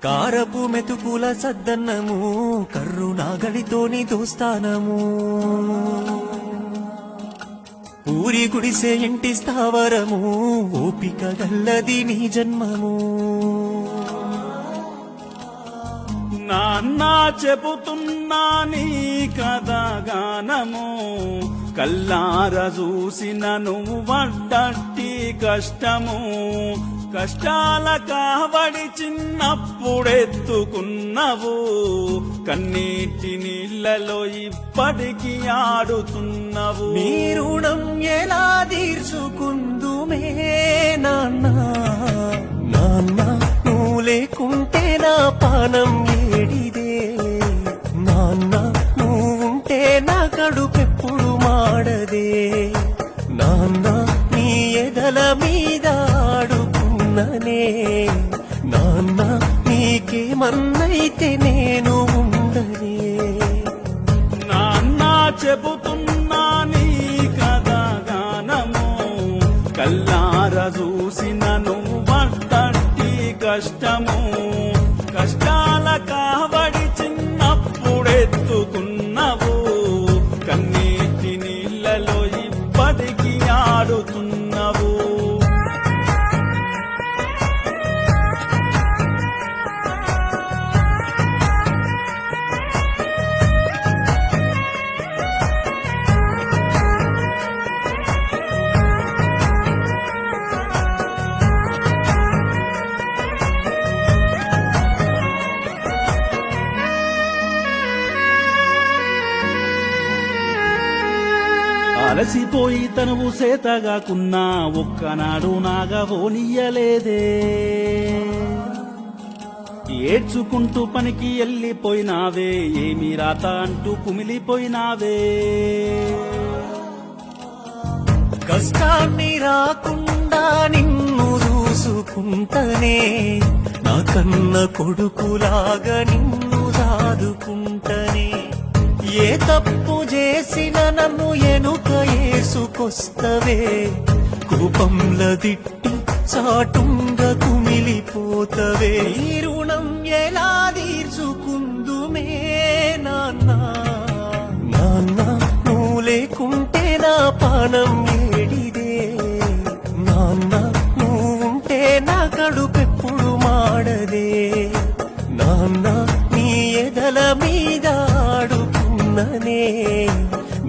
కారపు మెతుకుల సద్దన్నము కర్రు నాగలితోని దోస్తానము పూరి గుడిసే ఇంటి స్థావరము ఓపిక గల్లది నీ జన్మము నాన్న చెబుతున్నా నీ కథగానము కల్లార చూసిన నువ్వు పడ్డట్టి కష్టము కష్టాల కావడి చిన్నప్పుడెత్తుకున్నవు కన్నీటి నీళ్లలో ఇప్పటికి ఆడుతున్నవు నీ రుణం ఎలా తీర్చుకుందుమే నాన్న నాన్న నువ్వు లేకుంటే నా పానం ఏడిదే నాన్న నువ్వు ఉంటే నా కడుపెప్పుడు మాడదే నాన్న నీ ఎదల మీద ఆడుకున్ననే నాన్న నీకేమన్నైతే నేను ఉండనే నాన్న చెబుతున్నా నీ కథగానము కల్లార చూసిన నువ్వు పడ్డట్టి కష్టము కష్టాల కావడి చిన్నప్పుడెత్తుకున్నవు కన్నీటి నీళ్లలో ఇప్పటికి ఆడుతున్నవు అలసిపోయి తనువు సేతగాకున్నా ఒక్కనాడు నాగవోనియ్యలేదే ఏడ్చుకుంటూ పనికి వెళ్ళిపోయినావే ఏమి రాత అంటూ కుమిలిపోయినావే కష్టాన్ని రాకుండా నిన్ను చూసుకుంటనే నా కన్న కొడుకులాగా నిన్ను సాదుకుంటనే ఏ తప్పు చేసిన నన్ను ఎనుక ఏసుకొస్తవే కోపంల దిట్టి చాటుంగా కుమిలిపోతవే ఈ రుణం ఎలా తీర్చుకుందుమే నాన్న నాన్న నువ్వు లేకుంటే నా పానం ఏడిదే నాన్న నువ్వు ఉంటే నా కడుపెప్పుడు మాడదే నాన్న నీ ఎదల మీద ఆడుకున్ననే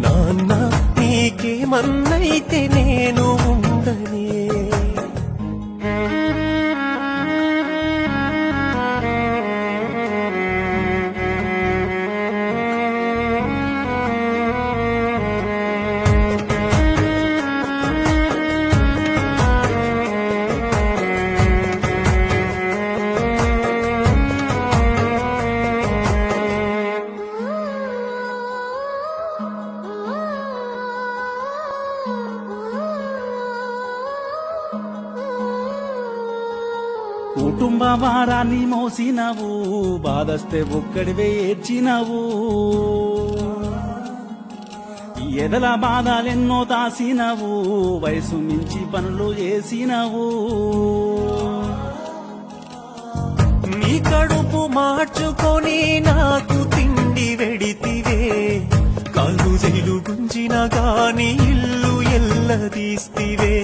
నాన్న నీకేమన్నైతే నేను ఉండనే కుటుంబ భారాన్ని మోసినవు బాధస్తే ఒక్కడివే ఏడ్చినవు ఎదల బాధలెన్నో దాసినవు వయసు మించి పనులు చేసినవు నీ కడుపు మార్చుకొని నాకు తిండి వెడితివే కాళ్ళు జైలు గుంజిన గాని ఇల్లు ఎల్లదీస్తివే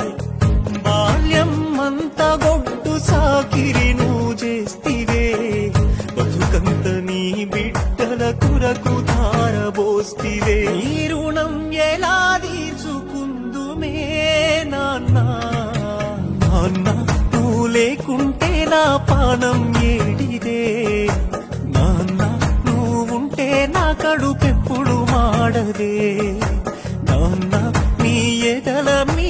బాల్యం అంతా గొడ్డు సాకిరి నువ్వు చేస్తివే బతుకంత నీ బిడ్డల కురకు ధారబోస్తివే ఈ రుణం ఎలా తీర్చుకుందుమే నాన్న నాన్న నువ్వు లేకుంటే నా పానం ఏడిదే నాన్న నువ్వు ఉంటే నా కడుపెప్పుడు మాడదే నాన్న నీ ఎదల మీ